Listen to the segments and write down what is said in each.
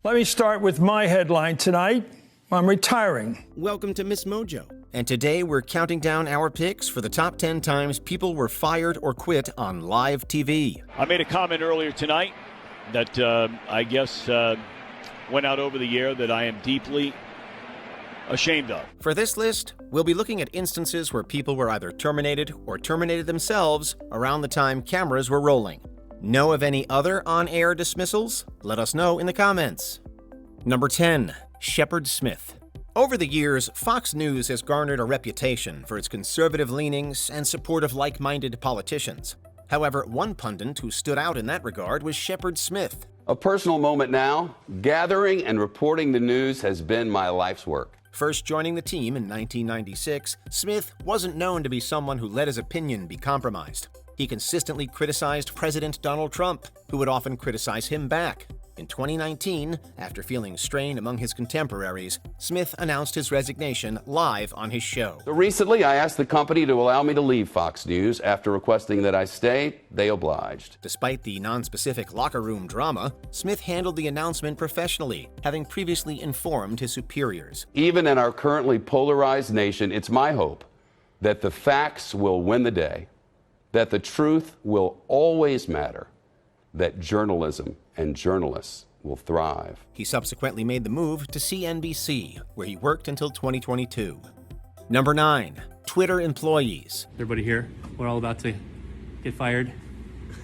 Let me start with my headline tonight. I'm retiring. Welcome to Miss Mojo. And today we're counting down our picks for the top 10 times people were fired or quit on live TV. I made a comment earlier tonight that I guess went out over the air that I am deeply ashamed of. For this list, we'll be looking at instances where people were either terminated or terminated themselves around the time cameras were rolling. Know of any other on-air dismissals? Let us know in the comments. Number 10, Shephard Smith. Over the years, Fox News has garnered a reputation for its conservative leanings and support of like-minded politicians. However, one pundit who stood out in that regard was Shephard Smith. A personal moment now. Gathering and reporting the news has been my life's work. First joining the team in 1996, Smith wasn't known to be someone who let his opinion be compromised. He consistently criticized President Donald Trump, who would often criticize him back. In 2019, after feeling strain among his contemporaries, Smith announced his resignation live on his show. So recently, I asked the company to allow me to leave Fox News. After requesting that I stay, they obliged. Despite the non-specific locker room drama, Smith handled the announcement professionally, having previously informed his superiors. Even in our currently polarized nation, it's my hope that the facts will win the day, that the truth will always matter, that journalism and journalists will thrive. He subsequently made the move to CNBC, where he worked until 2022. Number 9, Twitter employees. Everybody here, we're all about to get fired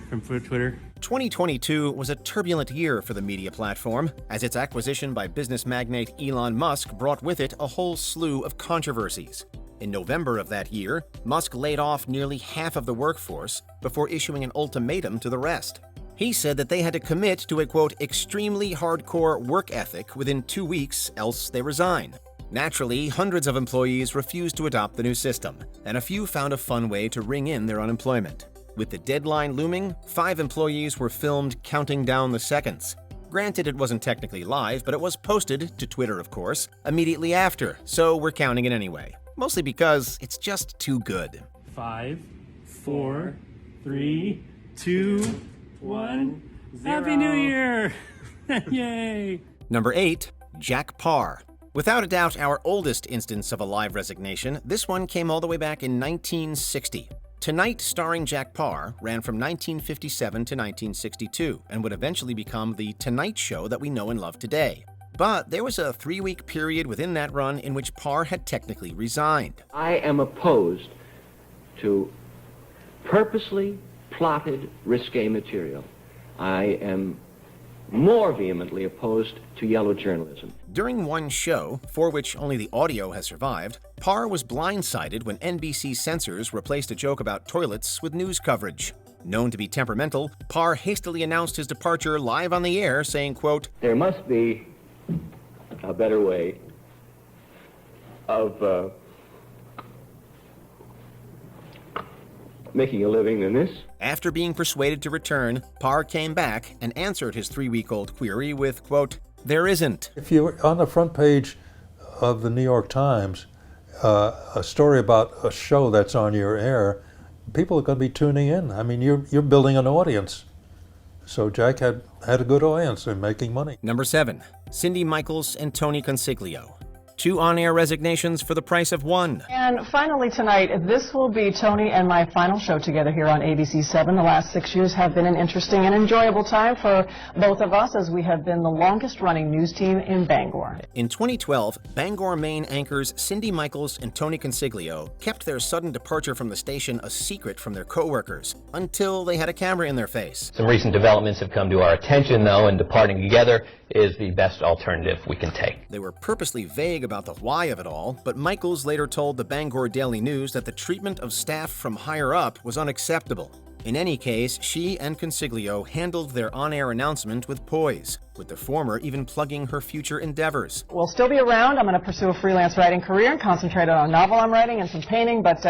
from Twitter. 2022 was a turbulent year for the media platform, as its acquisition by business magnate Elon Musk brought with it a whole slew of controversies. In November of that year, Musk laid off nearly half of the workforce before issuing an ultimatum to the rest. He said that they had to commit to a, quote, extremely hardcore work ethic within 2 weeks, else they resign. Naturally, hundreds of employees refused to adopt the new system, and a few found a fun way to ring in their unemployment. With the deadline looming, 5 employees were filmed counting down the seconds. Granted, it wasn't technically live, but it was posted, to Twitter of course, immediately after, so we're counting it anyway. Mostly because it's just too good. 5, 4, 3, 2, 1, 0. Happy New Year! Yay! Number 8, Jack Paar. Without a doubt, our oldest instance of a live resignation, this one came all the way back in 1960. Tonight, starring Jack Paar, ran from 1957 to 1962 and would eventually become the Tonight Show that we know and love today. But there was a 3-week period within that run in which Paar had technically resigned. I am opposed to purposely plotted risque material. I am more vehemently opposed to yellow journalism. During one show, for which only the audio has survived, Paar was blindsided when NBC censors replaced a joke about toilets with news coverage. Known to be temperamental, Paar hastily announced his departure live on the air, saying, quote, "There must be a better way of making a living than this." After being persuaded to return, Paar came back and answered his 3-week-old query with, quote, "There isn't." If you're on the front page of the New York Times, a story about a show that's on your air, people are going to be tuning in. I mean, you're building an audience. So Jack had a good audience and making money. Number 7, Cindy Michaels and Tony Coniglio. 2 on-air resignations for the price of 1. And finally tonight, this will be Tony and my final show together here on ABC7. The last 6 years have been an interesting and enjoyable time for both of us, as we have been the longest-running news team in Bangor. In 2012, Bangor Maine anchors Cindy Michaels and Tony Coniglio kept their sudden departure from the station a secret from their co-workers until they had a camera in their face. Some recent developments have come to our attention, though, and departing together is the best alternative we can take. They were purposely vague about the why of it all, but Michaels later told the Bangor Daily News that the treatment of staff from higher up was unacceptable. In any case, she and Coniglio handled their on-air announcement with poise, with the former even plugging her future endeavors. We'll still be around. I'm going to pursue a freelance writing career and concentrate on a novel I'm writing and some painting, but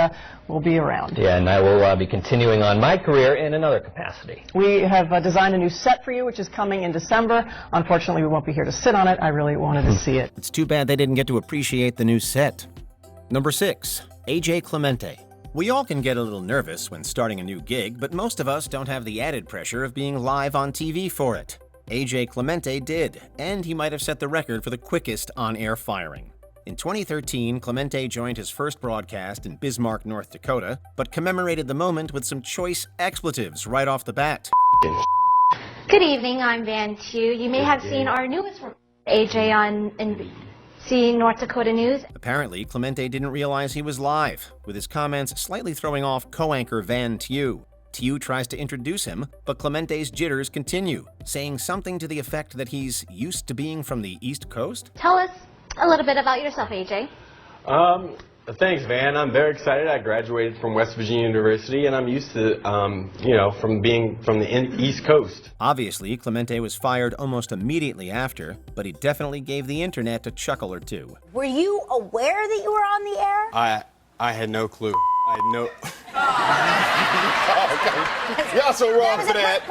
we'll be around. Yeah, and I will be continuing on my career in another capacity. We have designed a new set for you, which is coming in December. Unfortunately, we won't be here to sit on it. I really wanted to see it. It's too bad they didn't get to appreciate the new set. Number 6, A.J. Clemente. We all can get a little nervous when starting a new gig, but most of us don't have the added pressure of being live on TV for it. A.J. Clemente did, and he might have set the record for the quickest on-air firing. In 2013, Clemente joined his first broadcast in Bismarck, North Dakota, but commemorated the moment with some choice expletives right off the bat. Good evening, I'm Van Tew. You may have seen our newest report, AJ, on NBC North Dakota News. Apparently, Clemente didn't realize he was live, with his comments slightly throwing off co-anchor Van Tew. Tew tries to introduce him, but Clemente's jitters continue, saying something to the effect that he's used to being from the East Coast. Tell us a little bit about yourself, AJ. Thanks, Van. I'm very excited. I graduated from West Virginia University, and I'm used to, from being from the East Coast. Obviously, Clemente was fired almost immediately after, but he definitely gave the internet a chuckle or two. Were you aware that you were on the air? I had no clue. I had no... Y'all so wrong for that.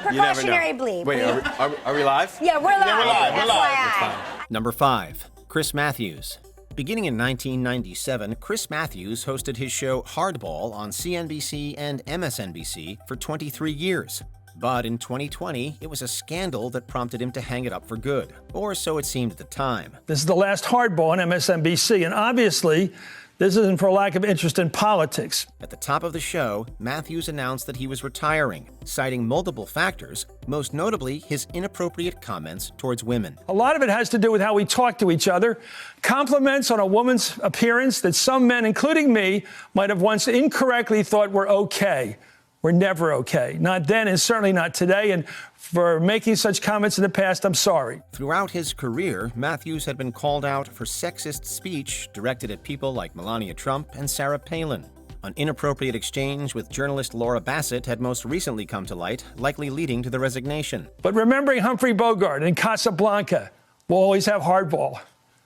Precautionary bleep. Wait, are we live? Yeah, we're live. Yeah, we're live. FYI. Number 5, Chris Matthews. Beginning in 1997, Chris Matthews hosted his show Hardball on CNBC and MSNBC for 23 years. But in 2020, it was a scandal that prompted him to hang it up for good, or so it seemed at the time. This is the last hardball on MSNBC, and obviously, this isn't for lack of interest in politics. At the top of the show, Matthews announced that he was retiring, citing multiple factors, most notably his inappropriate comments towards women. A lot of it has to do with how we talk to each other. Compliments on a woman's appearance that some men, including me, might have once incorrectly thought were okay. We're never okay. Not then and certainly not today. And for making such comments in the past, I'm sorry. Throughout his career, Matthews had been called out for sexist speech directed at people like Melania Trump and Sarah Palin. An inappropriate exchange with journalist Laura Bassett had most recently come to light, likely leading to the resignation. But remembering Humphrey Bogart in Casablanca, we'll always have hardball.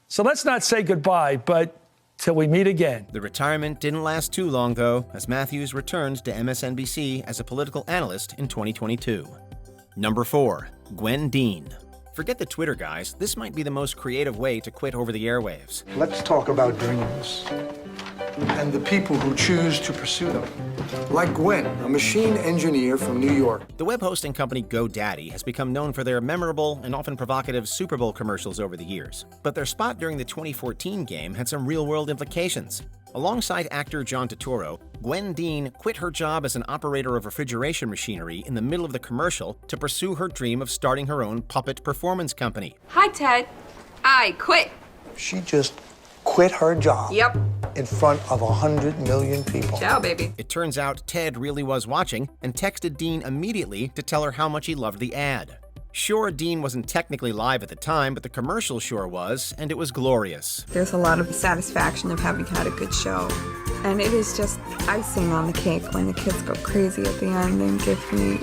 So let's not say goodbye, but till we meet again. The retirement didn't last too long, though, as Matthews returned to MSNBC as a political analyst in 2022. Number 4, Gwen Dean. Forget the Twitter guys, this might be the most creative way to quit over the airwaves. Let's talk about dreams and the people who choose to pursue them. Like Gwen, a machine engineer from New York. The web hosting company GoDaddy has become known for their memorable and often provocative Super Bowl commercials over the years. But their spot during the 2014 game had some real-world implications. Alongside actor John Turturro, Gwen Dean quit her job as an operator of refrigeration machinery in the middle of the commercial to pursue her dream of starting her own puppet performance company. Hi, Ted. I quit. She just quit her job. Yep. In front of 100 million people. Ciao, baby. It turns out Ted really was watching and texted Dean immediately to tell her how much he loved the ad. Sure, Dean wasn't technically live at the time, but the commercial sure was, and it was glorious. There's a lot of satisfaction of having had a good show. And it is just icing on the cake when the kids go crazy at the end and give me,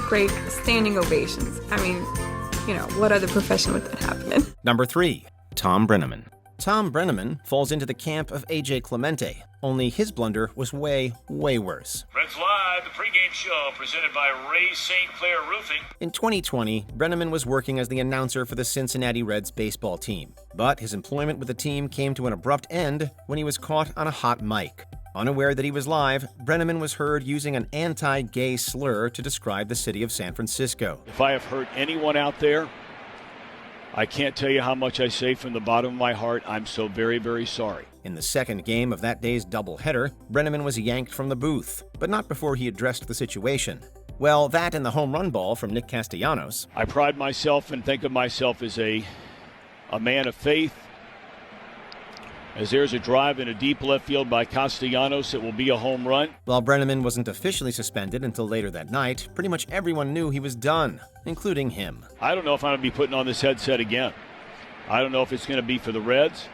great standing ovations. I mean, what other profession would that happen in? Number 3, Tom Brenaman. Tom Brenaman falls into the camp of A.J. Clemente, only his blunder was way, way worse. Reds Live, the pregame show presented by Ray St. Clair Roofing. In 2020, Brenaman was working as the announcer for the Cincinnati Reds baseball team. But his employment with the team came to an abrupt end when he was caught on a hot mic. Unaware that he was live, Brenaman was heard using an anti-gay slur to describe the city of San Francisco. If I have hurt anyone out there, I can't tell you how much I say from the bottom of my heart, I'm so very, very sorry. In the second game of that day's doubleheader, Brenaman was yanked from the booth, but not before he addressed the situation. Well, that and the home run ball from Nick Castellanos. I pride myself and think of myself as a man of faith. As there's a drive in a deep left field by Castellanos, it will be a home run. While Brenaman wasn't officially suspended until later that night, pretty much everyone knew he was done, including him. I don't know if I'm going to be putting on this headset again. I don't know if it's going to be for the Reds.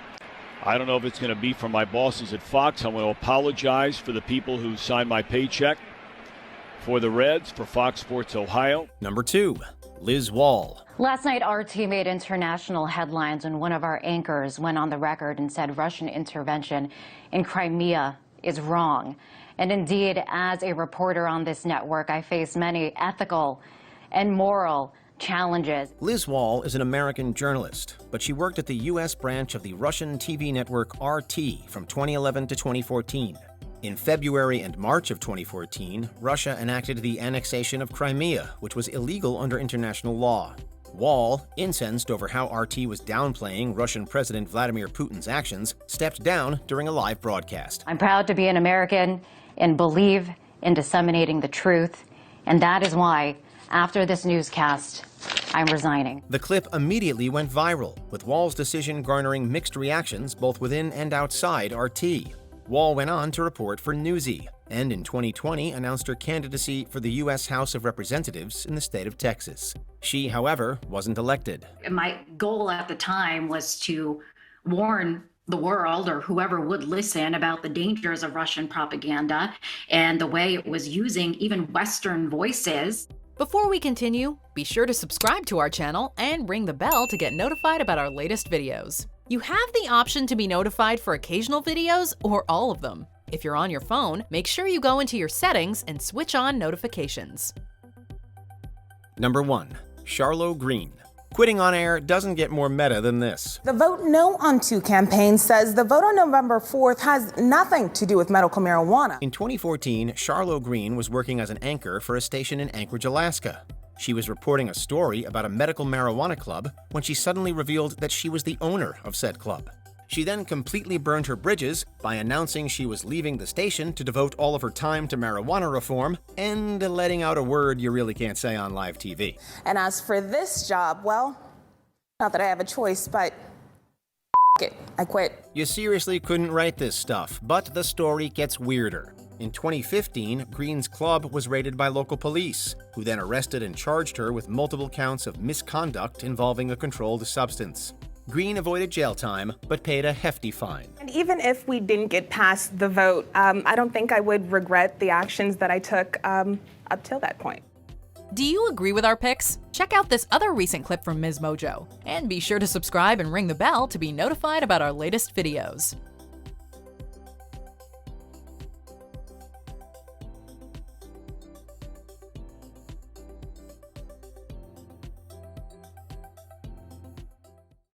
I don't know if it's going to be for my bosses at Fox. I want to apologize for the people who signed my paycheck for the Reds, for Fox Sports Ohio. Number 2, Liz Wall. Last night, RT made international headlines when one of our anchors went on the record and said Russian intervention in Crimea is wrong. And indeed, as a reporter on this network, I face many ethical and moral challenges. Liz Wall is an American journalist, but she worked at the U.S. branch of the Russian TV network RT from 2011 to 2014. In February and March of 2014, Russia enacted the annexation of Crimea, which was illegal under international law. Wall, incensed over how RT was downplaying Russian President Vladimir Putin's actions, stepped down during a live broadcast. I'm proud to be an American and believe in disseminating the truth, and that is why, after this newscast, I'm resigning. The clip immediately went viral, with Wall's decision garnering mixed reactions both within and outside RT. Wall went on to report for Newsy, and in 2020 announced her candidacy for the U.S. House of Representatives in the state of Texas. She, however, wasn't elected. My goal at the time was to warn the world, or whoever would listen, about the dangers of Russian propaganda and the way it was using even Western voices. Before we continue, be sure to subscribe to our channel and ring the bell to get notified about our latest videos. You have the option to be notified for occasional videos or all of them. If you're on your phone, make sure you go into your settings and switch on notifications. Number 1. Charlo Green. Quitting on air doesn't get more meta than this. The Vote No on 2 campaign says the vote on November 4th has nothing to do with medical marijuana. In 2014, Charlo Green was working as an anchor for a station in Anchorage, Alaska. She was reporting a story about a medical marijuana club when she suddenly revealed that she was the owner of said club. She then completely burned her bridges by announcing she was leaving the station to devote all of her time to marijuana reform and letting out a word you really can't say on live TV. And as for this job, well, not that I have a choice, but it, I quit. You seriously couldn't write this stuff, but the story gets weirder. In 2015, Green's club was raided by local police, who then arrested and charged her with multiple counts of misconduct involving a controlled substance. Green avoided jail time, but paid a hefty fine. And even if we didn't get past the vote, I don't think I would regret the actions that I took up till that point. Do you agree with our picks? Check out this other recent clip from Ms. Mojo. And be sure to subscribe and ring the bell to be notified about our latest videos.